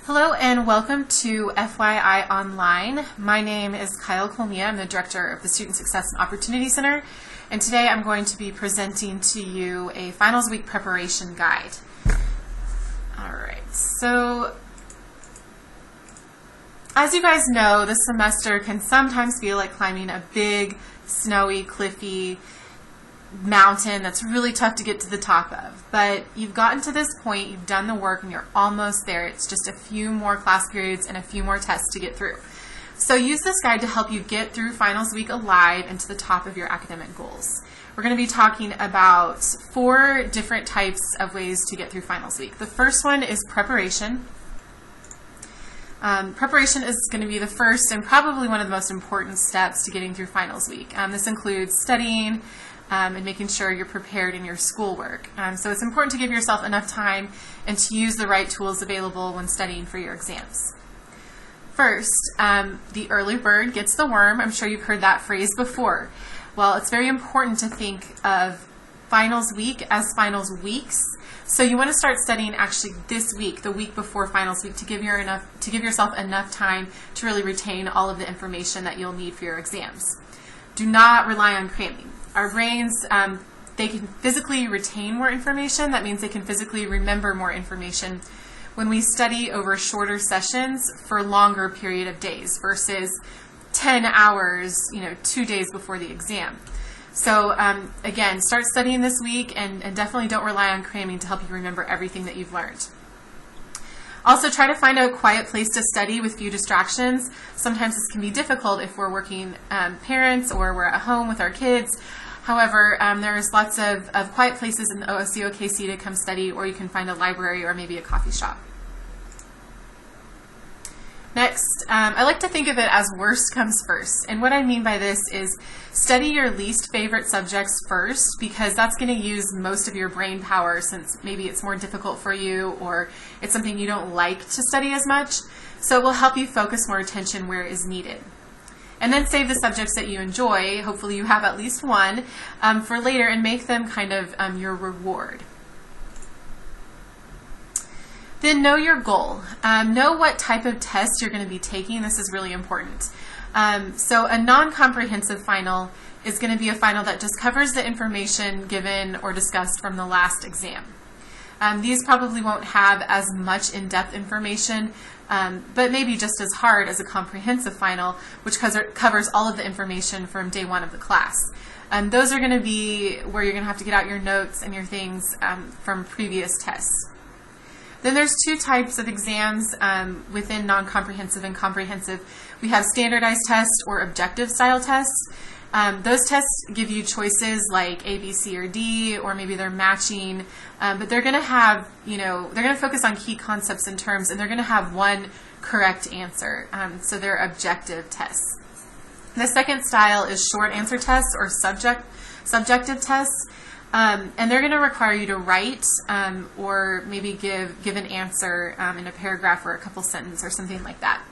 Hello and welcome to FYI Online. My name is Kyle Colmia. I'm the director of the Student Success and Opportunity Center, and today I'm going to be presenting to you a finals week preparation guide. Alright, so as you guys know, this semester can sometimes feel like climbing a big, snowy, cliffy mountain that's really tough to get to the top of. But you've gotten to this point, you've done the work, and you're almost there. It's just a few more class periods and a few more tests to get through. So use this guide to help you get through finals week alive and to the top of your academic goals. We're going to be talking about 4 different types of ways to get through finals week. The first one is preparation. Preparation is going to be the first and probably one of the most important steps to getting through finals week. This includes studying, and making sure you're prepared in your schoolwork. So it's important to give yourself enough time and to use the right tools available when studying for your exams. First, the early bird gets the worm. I'm sure you've heard that phrase before. Well, it's very important to think of finals week as finals weeks. So you want to start studying actually this week, the week before finals week, to give yourself enough time to really retain all of the information that you'll need for your exams. Do not rely on cramming. Our brains, they can physically retain more information. That means they can physically remember more information when we study over shorter sessions for a longer period of days versus 10 hours, 2 days before the exam. So again, start studying this week and definitely don't rely on cramming to help you remember everything that you've learned. Also, try to find a quiet place to study with few distractions. Sometimes this can be difficult if we're working parents or we're at home with our kids. However, there's lots of quiet places in the OSU-OKC to come study, or you can find a library or maybe a coffee shop. Next, I like to think of it as worst comes first. And what I mean by this is study your least favorite subjects first, because that's going to use most of your brain power since maybe it's more difficult for you or it's something you don't like to study as much. So it will help you focus more attention where it is needed. And then save the subjects that you enjoy, hopefully you have at least one, for later and make them kind of your reward. Then know your goal. Know what type of test you're going to be taking. This is really important. So a non-comprehensive final is going to be a final that just covers the information given or discussed from the last exam. These probably won't have as much in-depth information, but maybe just as hard as a comprehensive final, which covers all of the information from day 1 of the class. Those are going to be where you're going to have to get out your notes and your things from previous tests. Then there's 2 types of exams within non-comprehensive and comprehensive. We have standardized tests or objective style tests. Those tests give you choices like A, B, C, or D, or maybe they're matching, but they're going to have, they're going to focus on key concepts and terms, and they're going to have one correct answer. So they're objective tests. The second style is short answer tests or subjective tests. And they're going to require you to write or maybe give an answer in a paragraph or a couple sentences or something like that.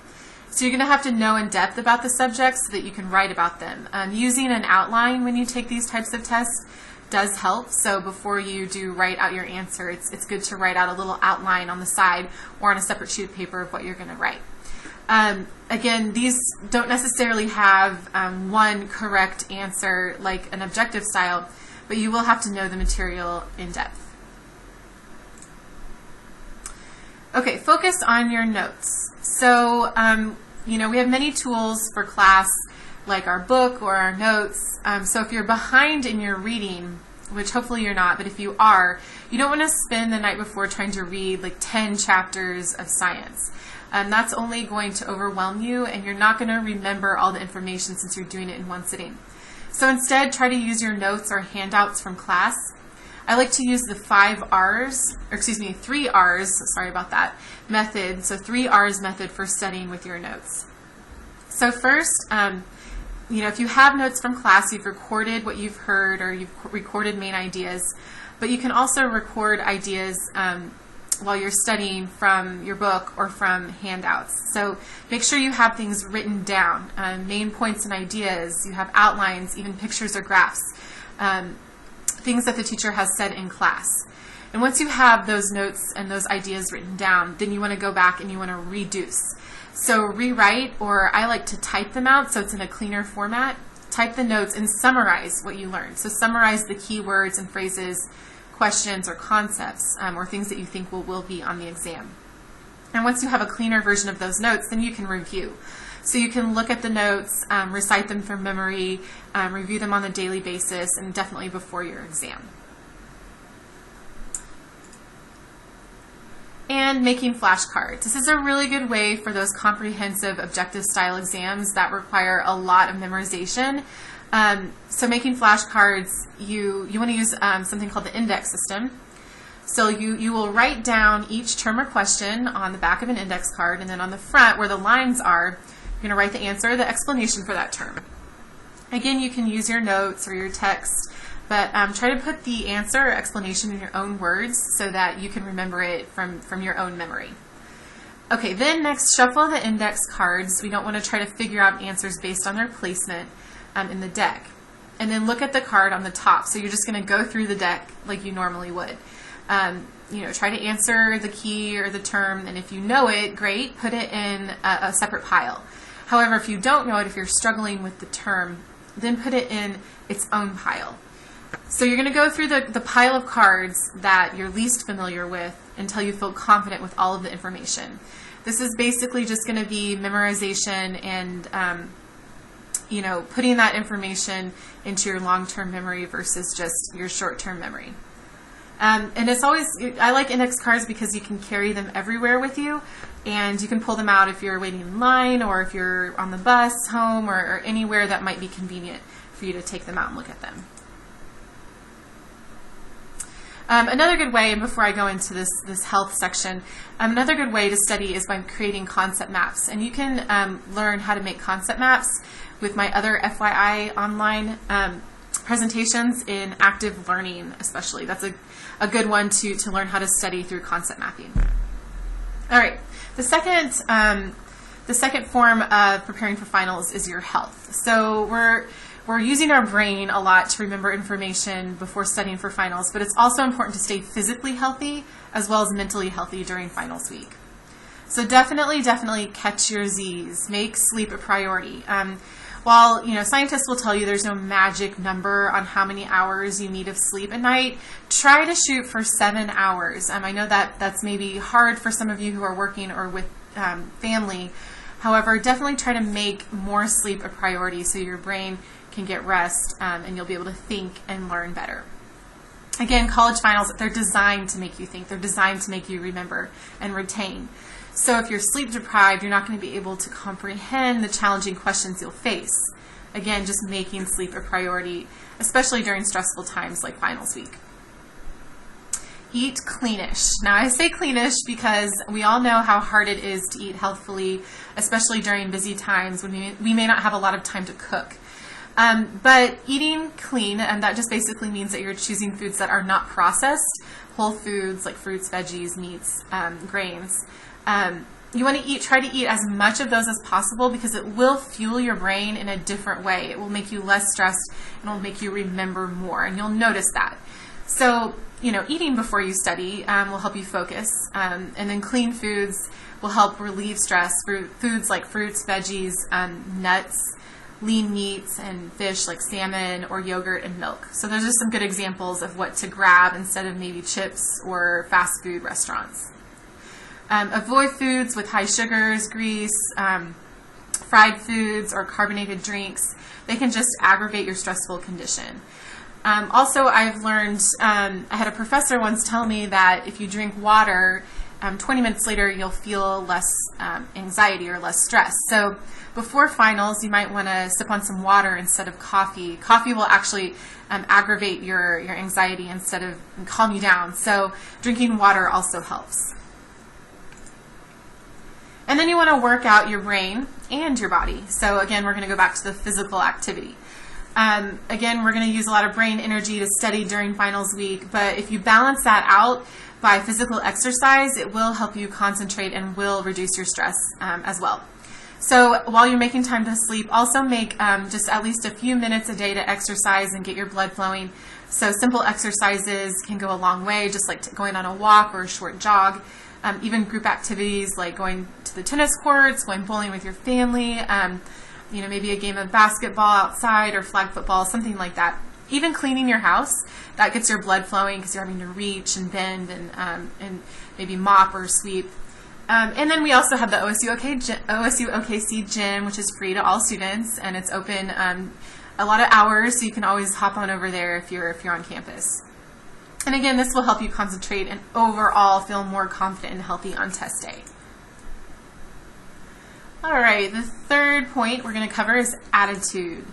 So you're going to have to know in depth about the subjects so that you can write about them. Using an outline when you take these types of tests does help. So before you do write out your answer, it's good to write out a little outline on the side or on a separate sheet of paper of what you're going to write. Again, these don't necessarily have one correct answer like an objective style, but you will have to know the material in depth. Okay, focus on your notes. So, we have many tools for class, like our book or our notes. So if you're behind in your reading, which hopefully you're not, but if you are, you don't want to spend the night before trying to read like 10 chapters of science. That's only going to overwhelm you, and you're not going to remember all the information since you're doing it in one sitting. So instead, try to use your notes or handouts from class. I like to use the 3 R's, sorry about that, method. So 3 R's method for studying with your notes. So first, if you have notes from class, you've recorded what you've heard or you've recorded main ideas, but you can also record ideas while you're studying from your book or from handouts. So make sure you have things written down, main points and ideas, you have outlines, even pictures or graphs, things that the teacher has said in class. And once you have those notes and those ideas written down, then you want to go back and you want to reduce. So rewrite, or I like to type them out so it's in a cleaner format. Type the notes and summarize what you learned. So summarize the key words and phrases, questions or concepts, or things that you think will be on the exam. And once you have a cleaner version of those notes, then you can review. So you can look at the notes, recite them from memory, review them on a daily basis, and definitely before your exam. And making flashcards. This is a really good way for those comprehensive objective style exams that require a lot of memorization. So making flashcards, you want to use something called the index system. So you will write down each term or question on the back of an index card, and then on the front where the lines are, you're going to write the answer, the explanation for that term. Again, you can use your notes or your text, but try to put the answer or explanation in your own words so that you can remember it from your own memory. Okay, then next, shuffle the index cards. We don't want to try to figure out answers based on their placement in the deck. And then look at the card on the top. So you're just going to go through the deck like you normally would. Try to answer the key or the term, and if you know it, great, put it in a separate pile. However, if you don't know it, if you're struggling with the term, then put it in its own pile. So you're going to go through the pile of cards that you're least familiar with until you feel confident with all of the information. This is basically just going to be memorization and putting that information into your long-term memory versus just your short-term memory. And it's always, I like index cards because you can carry them everywhere with you, and you can pull them out if you're waiting in line or if you're on the bus home or anywhere that might be convenient for you to take them out and look at them. Another good way, and before I go into this health section, another good way to study is by creating concept maps. And you can learn how to make concept maps with my other FYI online presentations in active learning especially. That's a good one to learn how to study through concept mapping. All right, the second form of preparing for finals is your health. So we're using our brain a lot to remember information before studying for finals, but it's also important to stay physically healthy as well as mentally healthy during finals week. So definitely catch your Z's. Make sleep a priority. While scientists will tell you there's no magic number on how many hours you need of sleep at night, try to shoot for 7 hours. I know that's maybe hard for some of you who are working or with family. However, definitely try to make more sleep a priority so your brain can get rest and you'll be able to think and learn better. Again, college finals, they're designed to make you think. They're designed to make you remember and retain. So if you're sleep deprived, you're not going to be able to comprehend the challenging questions you'll face. Again, just making sleep a priority, especially during stressful times like finals week. Eat cleanish. Now I say cleanish because we all know how hard it is to eat healthfully, especially during busy times when we may not have a lot of time to cook. But eating clean, and that just basically means that you're choosing foods that are not processed, whole foods like fruits, veggies, meats, grains. You want to try to eat as much of those as possible because it will fuel your brain in a different way. It will make you less stressed and it will make you remember more, and you'll notice that. So, eating before you study will help you focus, and then clean foods will help relieve stress. Foods like fruits, veggies, nuts, lean meats, and fish like salmon or yogurt and milk. So those are some good examples of what to grab instead of maybe chips or fast food restaurants. Avoid foods with high sugars, grease, fried foods, or carbonated drinks. They can just aggravate your stressful condition. Also, I've learned, I had a professor once tell me that if you drink water, 20 minutes later you'll feel less anxiety or less stress. So before finals, you might want to sip on some water instead of coffee. Coffee will actually aggravate your anxiety instead of calm you down. So drinking water also helps. And then you want to work out your brain and your body. So again, we're going to go back to the physical activity. Again, we're going to use a lot of brain energy to study during finals week, but if you balance that out by physical exercise, it will help you concentrate and will reduce your stress as well. So while you're making time to sleep, also make just at least a few minutes a day to exercise and get your blood flowing So simple exercises can go a long way, just like going on a walk or a short jog. Even group activities like going to the tennis courts, going bowling with your family, maybe a game of basketball outside or flag football, something like that. Even cleaning your house, that gets your blood flowing because you're having to reach and bend and maybe mop or sweep. And then we also have the OSU OKC gym, which is free to all students, and it's open a lot of hours, so you can always hop on over there if you're on campus. And again, this will help you concentrate and overall feel more confident and healthy on test day. All right, the third point we're going to cover is attitude.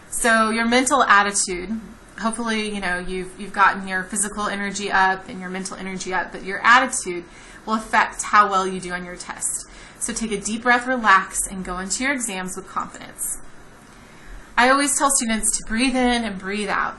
So your mental attitude. Hopefully, you've gotten your physical energy up and your mental energy up, but your attitude will affect how well you do on your test. So take a deep breath, relax, and go into your exams with confidence. I always tell students to breathe in and breathe out.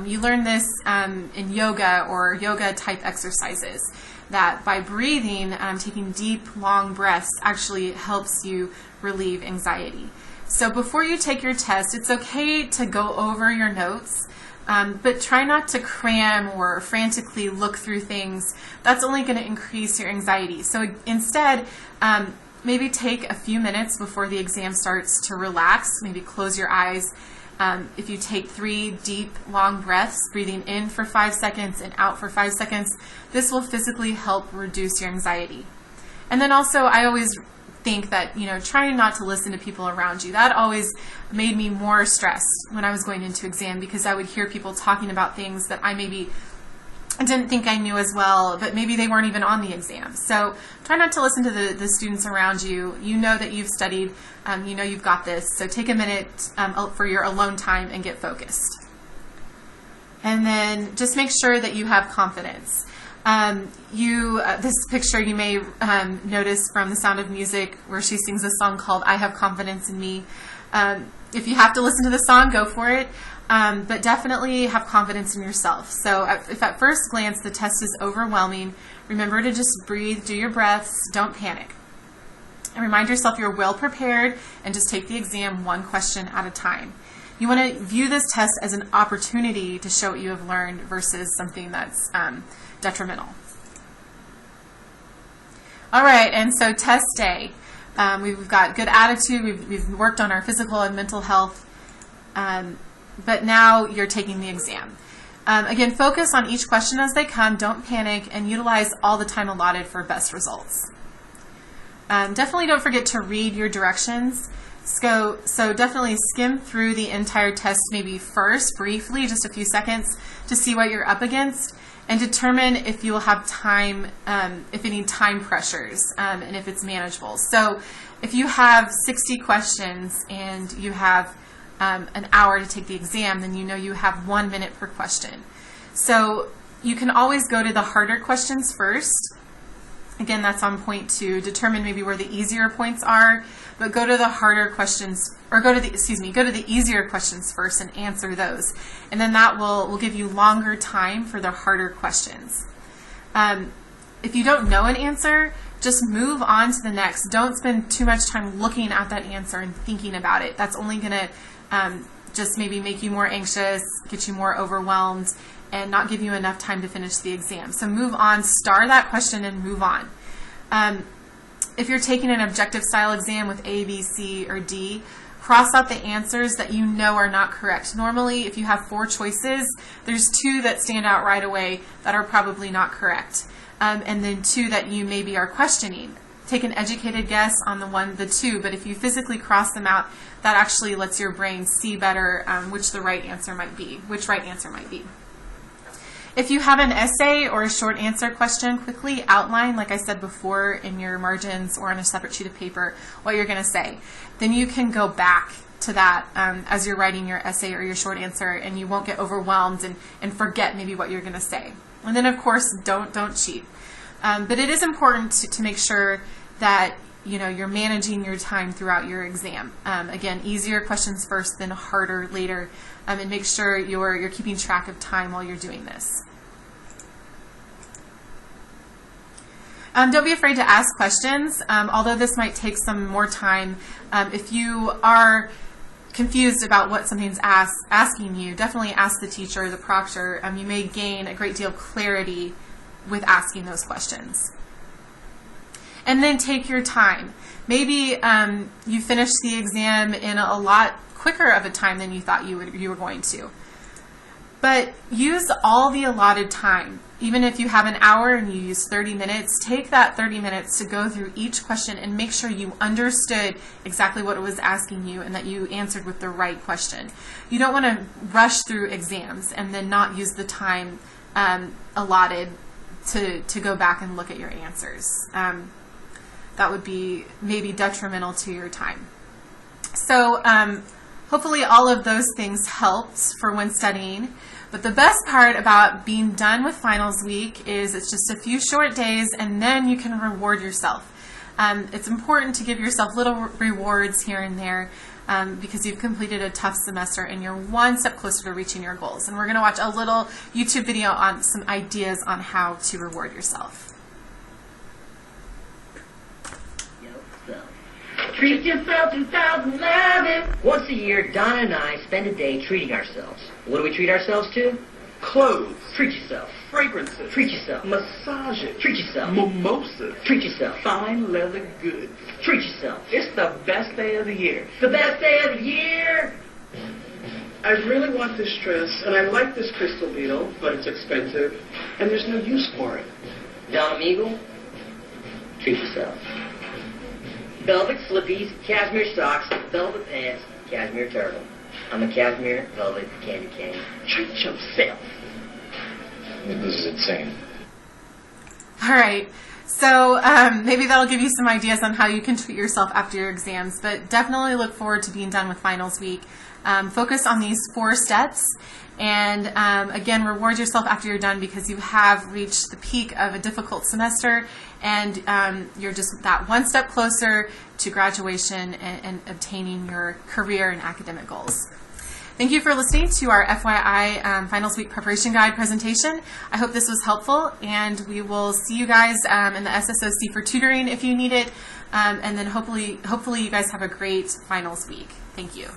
You learn this in yoga or yoga type exercises, that by breathing, taking deep, long breaths actually helps you relieve anxiety. So before you take your test, it's okay to go over your notes, but try not to cram or frantically look through things. That's only going to increase your anxiety. So instead, maybe take a few minutes before the exam starts to relax. Maybe close your eyes. If you take 3 deep, long breaths, breathing in for 5 seconds and out for 5 seconds, this will physically help reduce your anxiety. And then also, I always think that, trying not to listen to people around you, that always made me more stressed when I was going into exam, because I would hear people talking about things that I didn't think I knew as well, but maybe they weren't even on the exam. So try not to listen to the students around you. You know that you've studied, you've got this. So take a minute for your alone time and get focused. And then just make sure that you have confidence. This picture you may notice from The Sound of Music, where she sings a song called I Have Confidence in Me. If you have to listen to the song, go for it. But definitely have confidence in yourself. So if at first glance the test is overwhelming, remember to just breathe, do your breaths, don't panic. And remind yourself you're well prepared, and just take the exam one question at a time. You want to view this test as an opportunity to show what you have learned versus something that's detrimental. All right, and so test day. We've got good attitude. We've worked on our physical and mental health. But now you're taking the exam. Again, focus on each question as they come. Don't panic, and utilize all the time allotted for best results. Definitely don't forget to read your directions. So definitely skim through the entire test maybe first, briefly, just a few seconds, to see what you're up against, and determine if you will have time, if any time pressures, and if it's manageable. So if you have 60 questions and you have an hour to take the exam, then you have 1 minute per question. So you can always go to the harder questions first. Again, that's on point 2. Determine maybe where the easier points are, but go to the harder questions, or go to the easier questions first and answer those. And then that will give you longer time for the harder questions. If you don't know an answer, just move on to the next. Don't spend too much time looking at that answer and thinking about it. That's only going to just maybe make you more anxious, get you more overwhelmed, and not give you enough time to finish the exam. So move on, star that question, and move on. If you're taking an objective style exam with A, B, C, or D, cross out the answers that you know are not correct. Normally, if you have 4 choices, there's 2 that stand out right away that are probably not correct, and then 2 that you maybe are questioning. Take an educated guess on the 2, but if you physically cross them out, that actually lets your brain see better which right answer might be. If you have an essay or a short answer question, quickly outline, like I said before, in your margins or on a separate sheet of paper, what you're going to say. Then you can go back to that as you're writing your essay or your short answer, and you won't get overwhelmed and forget maybe what you're going to say. And then, of course, don't cheat. But it is important to make sure that you're managing your time throughout your exam. Again, easier questions first, then harder later, and make sure you're keeping track of time while you're doing this. Don't be afraid to ask questions, although this might take some more time. If you are confused about what something's asking you, definitely ask the teacher or the proctor. You may gain a great deal of clarity with asking those questions. And then take your time. Maybe you finished the exam in a lot quicker of a time than you thought you were going to. But use all the allotted time. Even if you have an hour and you use 30 minutes, take that 30 minutes to go through each question and make sure you understood exactly what it was asking you and that you answered with the right question. You don't want to rush through exams and then not use the time allotted to go back and look at your answers. That would be maybe detrimental to your time. So hopefully all of those things helped for when studying. But the best part about being done with finals week is it's just a few short days and then you can reward yourself. It's important to give yourself little rewards here and there because you've completed a tough semester and you're one step closer to reaching your goals. And we're going to watch a little YouTube video on some ideas on how to reward yourself. Treat yourself 2011. Once a year, Donna and I spend a day treating ourselves. What do we treat ourselves to? Clothes. Treat yourself. Fragrances. Treat yourself. Massages. Treat yourself. Mimosas. Treat yourself. Fine leather goods. Treat yourself. It's the best day of the year. The best day of the year. I really want this dress, and I like this crystal beetle, but it's expensive, and there's no use for it. Donna Meagle. Treat yourself. Velvet slippies, cashmere socks, velvet pants, cashmere turtle. I'm a cashmere velvet candy cane. Treat yourself. This is insane. All right. So maybe that'll give you some ideas on how you can treat yourself after your exams, but definitely look forward to being done with finals week. Focus on these 4 steps and again, reward yourself after you're done because you have reached the peak of a difficult semester and you're just that one step closer to graduation and obtaining your career and academic goals. Thank you for listening to our FYI Finals Week Preparation Guide presentation. I hope this was helpful, and we will see you guys in the SSOC for tutoring if you need it, and then hopefully you guys have a great finals week. Thank you.